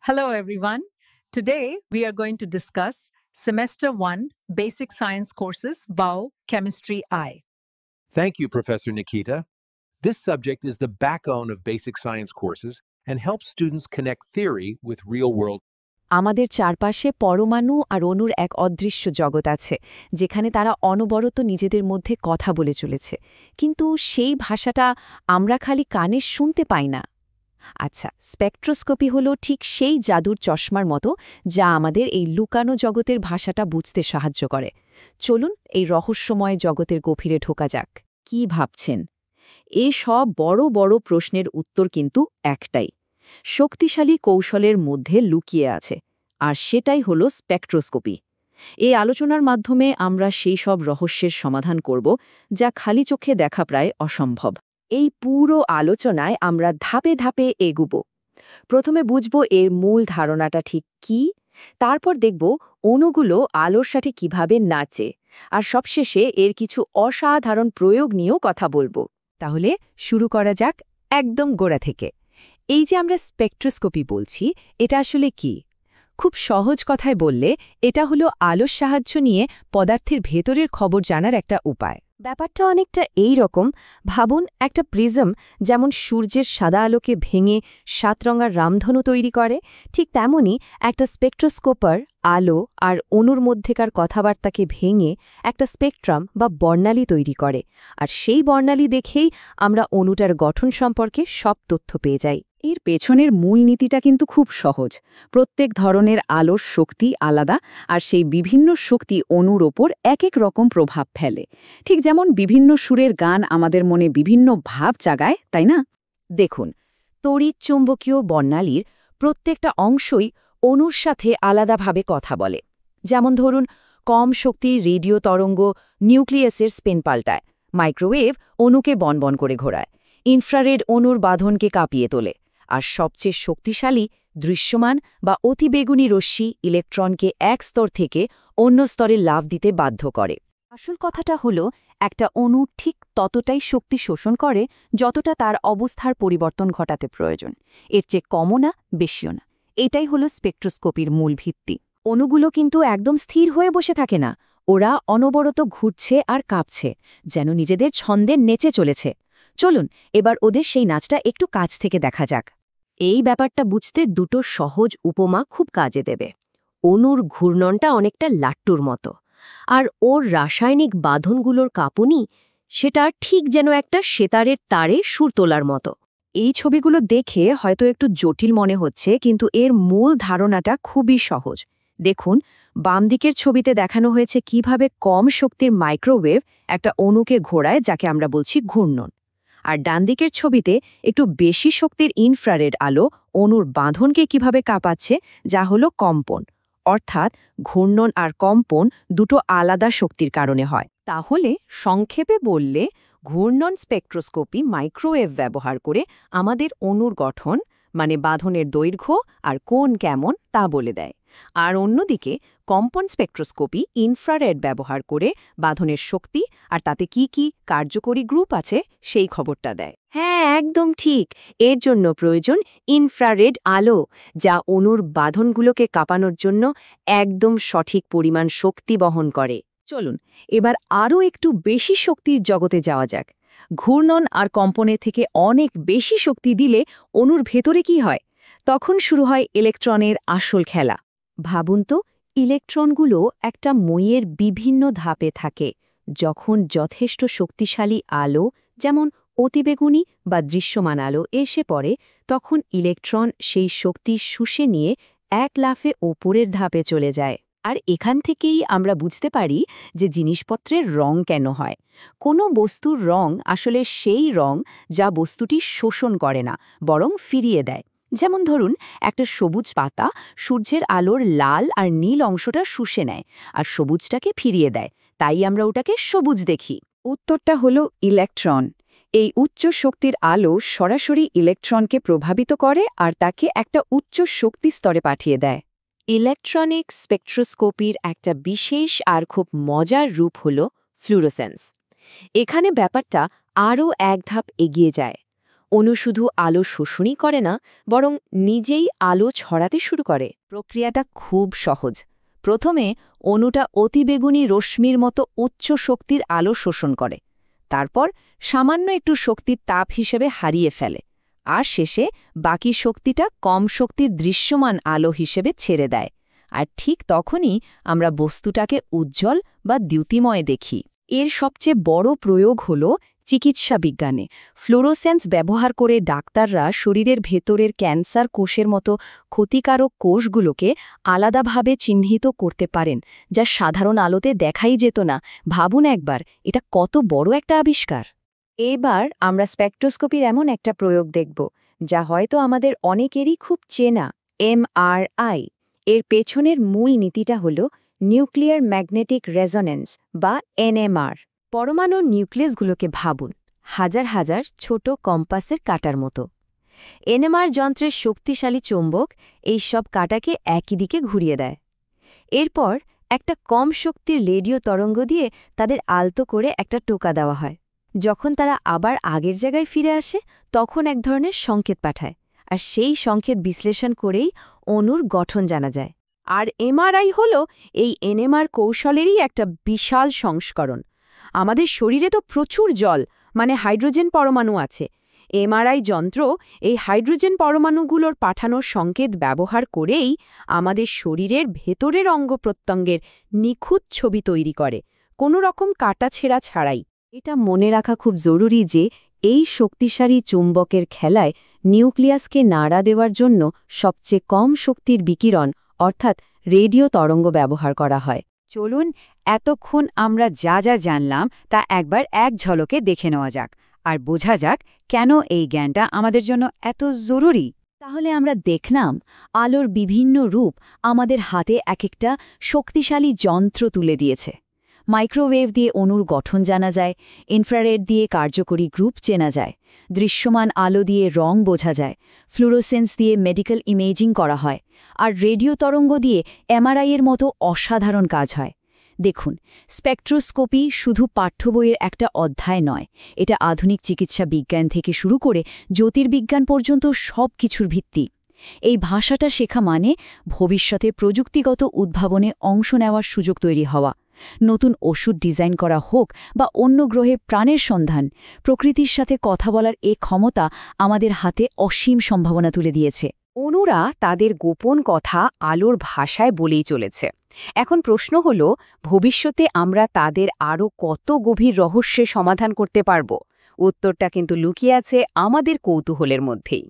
Hello, everyone. Today, we are going to discuss Semester 1 Basic Science Courses, BAO Chemistry I. Thank you, Professor Nikita. This subject is the backbone of basic science courses and helps students connect theory with real-world. আমাদের চারপাশে পরমাণু আর অণুর এক অদৃশ্য জগৎ আছে যেখানে তারা অনবরত নিজেদের মধ্যে কথা বলে চলেছে কিন্তু সেই ভাষাটা আমরা খালি কানে শুনতে পাই না আচ্ছা স্পেকট্রোস্কোপি হলো ঠিক সেই জাদুর চশমার মতো যা আমাদের এই লুকানো জগতের ভাষাটা বুঝতে সাহায্য করে চলুন এই রহস্যময় জগতের গভীরে ঢোকা যাক কি ভাবছেন সব বড় বড় প্রশ্নের উত্তর কিন্তু একটাই শক্তিশালী কৌশলের মধ্যে লুকিয়ে আছে আর সেটাই হলো স্পেকট্রোস্কোপি এই আলোচনার মাধ্যমে আমরা সেই সব রহস্যের সমাধান করব যা খালি চোখে দেখা প্রায় অসম্ভব এই পুরো আলোচনায় আমরা ধাপে ধাপে এগুব প্রথমে বুঝব এর মূল ধারণাটা ঠিক কি তারপর দেখব অণুগুলো আলোর সাথে কিভাবে নাচে আর সবশেষে এর কিছু অসাধারণ প্রয়োগ নিয়েও কথা বলবো তাহলে শুরু করা যাক একদম গোড়া থেকে এই যে আমরা স্পেকট্রোস্কোপি বলছি এটা আসলে কি খুব সহজ কথায় বললে এটা হলো আলোর সাহায্য নিয়ে পদার্থের ভেতরের খবর জানার একটা উপায় ব্যাপারটা অনেকটা এই রকম ভাবুন একটা প্রিজম যেমন সূর্যের সাদা আলোকে ভেঙে সাতরঙার রামধনু তৈরি করে ঠিক তেমনি একটা স্পেকট্রোস্কোপার আলো আর অণুর মধ্যেকার কথাবার্তাকে ভেঙে একটা স্পেকট্রাম বা বর্ণালী তৈরি করে আর সেই বর্ণালী দেখেই আমরা অণুটার গঠন সম্পর্কে সব তথ্য পেয়ে যাই এর পেছনের মূল নীতিটা কিন্তু খুব সহজ প্রত্যেক ধরনের আলোর শক্তি আলাদা আর সেই বিভিন্ন শক্তি অণুর ওপর এক এক রকম প্রভাব ফেলে ঠিক যেমন বিভিন্ন সুরের গান আমাদের মনে বিভিন্ন ভাব জাগায় তাই না দেখুন তড়িৎ চুম্বকীয় বর্ণালীর প্রত্যেকটা অংশই অণুর সাথে আলাদাভাবে কথা বলে যেমন ধরুন কম শক্তির রেডিও তরঙ্গ নিউক্লিয়াসের স্পিন পাল্টায় মাইক্রোওয়েভ অণুকে বনবন করে ঘোরায় ইনফ্রারেড অণুর বাঁধনকে কাঁপিয়ে তোলে আর সবচেয়ে শক্তিশালী দৃশ্যমান বা অতিবেগুনি রশ্মি ইলেকট্রনকে এক স্তর থেকে অন্য স্তরে লাফ দিতে বাধ্য করে আসল কথাটা হলো একটা অণু ঠিক ততটাই শক্তি শোষণ করে যতটা তার অবস্থার পরিবর্তন ঘটাতে প্রয়োজন এর চেয়ে কমও না বেশিও না এটাই হলো স্পেকট্রোস্কোপির মূল ভিত্তি অণুগুলো কিন্তু একদম স্থির হয়ে বসে থাকে না ওরা অনবরত ঘুরছে আর কাঁপছে যেন নিজেদের ছন্দে নেচে চলেছে চলুন এবার ওদের সেই নাচটা একটু কাছ থেকে দেখা যাক এই ব্যাপারটা বুঝতে দুটো সহজ উপমা খুব কাজে দেবে অণুর ঘূর্ণনটা অনেকটা লাট্টুর মতো আর ওর রাসায়নিক বাঁধনগুলোর কাঁপুনি সেটা ঠিক যেন একটা সেতারের তারে সুর তোলার মতো এই ছবিগুলো দেখে হয়তো একটু জটিল মনে হচ্ছে কিন্তু এর মূল ধারণাটা খুবই সহজ দেখুন বাম দিকের ছবিতে দেখানো হয়েছে কিভাবে কম শক্তির মাইক্রোওয়েভ একটা অণুকে ঘোরায় যাকে আমরা বলছি ঘূর্ণন আর ডান দিকের ছবিতে একটু বেশি শক্তির ইনফ্রারেড আলো অণুর বাঁধনকে কিভাবে কাঁপাচ্ছে যা হলো কম্পন অর্থাৎ ঘূর্ণন আর কম্পন দুটো আলাদা শক্তির কারণে হয় তাহলে সংক্ষেপে বললে ঘূর্ণন স্পেকট্রোস্কোপি মাইক্রোওয়েভ ব্যবহার করে আমাদের অণুর গঠন মানে বাঁধনের দৈর্ঘ্য আর কোণ কেমন তা বলে দেয় আর অন্যদিকে কম্পন স্পেকট্রোস্কোপি ইনফ্রারেড ব্যবহার করে বাঁধনের শক্তি আর তাতে কি কি কার্যকরী গ্রুপ আছে সেই খবরটা দেয় হ্যাঁ একদম ঠিক এর জন্য প্রয়োজন ইনফ্রারেড আলো যা অণুর বাঁধনগুলোকে কাঁপানোর জন্য একদম সঠিক পরিমাণ শক্তি বহন করে চলুন এবার আরও একটু বেশি শক্তির জগতে যাওয়া যাক ঘূর্ণন আর কম্পনের থেকে অনেক বেশি শক্তি দিলে অণুর ভেতরে কি হয় তখন শুরু হয় ইলেকট্রনের আসল খেলা ভাবুন তো ইলেকট্রনগুলো একটা মইয়ের বিভিন্ন ধাপে থাকে যখন যথেষ্ট শক্তিশালী আলো যেমন অতিবেগুনি বা দৃশ্যমান আলো এসে পড়ে তখন ইলেকট্রন সেই শক্তি শুষে নিয়ে এক লাফে ওপরের ধাপে চলে যায় আর এখান থেকেই আমরা বুঝতে পারি যে জিনিসপত্রের রং কেন হয় কোনো বস্তুর রং আসলে সেই রং যা বস্তুটি শোষণ করে না বরং ফিরিয়ে দেয় যেমন ধরুন একটা সবুজ পাতা সূর্যের আলোর লাল আর নীল অংশটা শুষে নেয় আর সবুজটাকে ফিরিয়ে দেয় তাই আমরা ওটাকে সবুজ দেখি উত্তরটা হলো ইলেকট্রন এই উচ্চ শক্তির আলো সরাসরি ইলেকট্রনকে প্রভাবিত করে আর তাকে একটা উচ্চ শক্তি স্তরে পাঠিয়ে দেয় ইলেকট্রনিক স্পেকট্রোস্কোপির একটা বিশেষ আর খুব মজার রূপ হল ফ্লুরোসেন্স এখানে ব্যাপারটা আরও এক ধাপ এগিয়ে যায় অণু শুধু আলো শোষণই করে না, বরং নিজেই আলো ছড়াতে শুরু করে। প্রক্রিয়াটা খুব সহজ। প্রথমে অণুটা অতিবেগুনি রশ্মির মতো উচ্চ শক্তির আলো শোষণ করে, তারপর সামান্য একটু শক্তির তাপ হিসেবে হারিয়ে ফেলে, আর শেষে বাকি শক্তিটা কম শক্তির দৃশ্যমান আলো হিসেবে ছেড়ে দেয়। আর ঠিক তখনই আমরা বস্তুটাকে উজ্জ্বল বা দ্যুতিময় দেখি। এর সবচেয়ে বড় প্রয়োগ হল চিকিৎসা বিজ্ঞানে। ফ্লোরোসেন্স ব্যবহার করে ডাক্তাররা শরীরের ভেতরের ক্যান্সার কোষের মতো ক্ষতিকারক কোষগুলোকে আলাদাভাবে চিহ্নিত করতে পারেন, যা সাধারণ আলোতে দেখাই যেত না। ভাবুন একবার, এটা কত বড় একটা আবিষ্কার। এবার আমরা স্পেকট্রোস্কোপির এমন একটা প্রয়োগ দেখব যা হয়তো আমাদের অনেকেরই খুব চেনা, এমআরআই। এর পেছনের মূল নীতিটা হল নিউক্লিয়ার ম্যাগনেটিক রেজোনেন্স বা এনএমআর। পরমাণুর নিউক্লিয়াসগুলোকে ভাবুন হাজার হাজার ছোট কম্পাসের কাঁটার মতো। এনএমআর যন্ত্রের শক্তিশালী চৌম্বক এই সব কাঁটাকে একই দিকে ঘুরিয়ে দেয়। এরপর একটা কম শক্তির রেডিও তরঙ্গ দিয়ে তাদের আলতো করে একটা টোকা দেওয়া হয়। যখন তারা আবার আগের জায়গায় ফিরে আসে, তখন এক ধরনের সংকেত পাঠায়, আর সেই সংকেত বিশ্লেষণ করেই অণুর গঠন জানা যায়। আর এমআরআই হল এই এনএমআর কৌশলেরই একটা বিশাল সংস্করণ। আমাদের শরীরে তো প্রচুর জল, মানে হাইড্রোজেন পরমাণু আছে। এমআরআই যন্ত্র এই হাইড্রোজেন পরমাণুগুলোর পাঠানোর সংকেত ব্যবহার করেই আমাদের শরীরের ভেতরের অঙ্গ-প্রত্যঙ্গের নিখুঁত ছবি তৈরি করে, কোনো রকম কাটাছেঁড়া ছাড়াই। এটা মনে রাখা খুব জরুরি যে এই শক্তিশালী চুম্বকের খেলায় নিউক্লিয়াসকে নাড়া দেওয়ার জন্য সবচেয়ে কম শক্তির বিকিরণ অর্থাৎ রেডিও তরঙ্গ ব্যবহার করা হয়। চলুন এতক্ষণ আমরা যা যা জানলাম তা একবার এক ঝলকে দেখে নেওয়া যাক, আর বোঝা যাক কেন এই জ্ঞানটা আমাদের জন্য এত জরুরি। তাহলে আমরা দেখলাম আলোর বিভিন্ন রূপ আমাদের হাতে এক একটা শক্তিশালী যন্ত্র তুলে দিয়েছে। মাইক্রোওয়েভ দিয়ে অণুর গঠন জানা যায়, ইনফ্রারেড দিয়ে কার্যকরী গ্রুপ চেনা যায়, দৃশ্যমান আলো দিয়ে রং বোঝা যায়, ফ্লুরোসেন্স দিয়ে মেডিকেল ইমেজিং করা হয়, আর রেডিও তরঙ্গ দিয়ে এমআরআইয়ের মতো অসাধারণ কাজ হয়। দেখুন, স্পেকট্রোস্কোপি শুধু পাঠ্য বইয়ের একটা অধ্যায় নয়, এটা আধুনিক চিকিৎসা বিজ্ঞান থেকে শুরু করে জ্যোতির্বিজ্ঞান পর্যন্ত সব কিছুর ভিত্তি। এই ভাষাটা শেখা মানে ভবিষ্যতে প্রযুক্তিগত উদ্ভাবনে অংশ নেওয়ার সুযোগ তৈরি হওয়া। নতুন ওষুধ ডিজাইন করা হোক বা অন্য গ্রহে প্রাণের সন্ধান, প্রকৃতির সাথে কথা বলার এ ক্ষমতা আমাদের হাতে অসীম সম্ভাবনা তুলে দিয়েছে। অণুরা তাদের গোপন কথা আলোর ভাষায় বলেই চলেছে। এখন প্রশ্ন হল, ভবিষ্যতে আমরা তাদের আরও কত গভীর রহস্যের সমাধান করতে পারব? উত্তরটা কিন্তু লুকিয়ে আছে আমাদের কৌতূহলের মধ্যেই।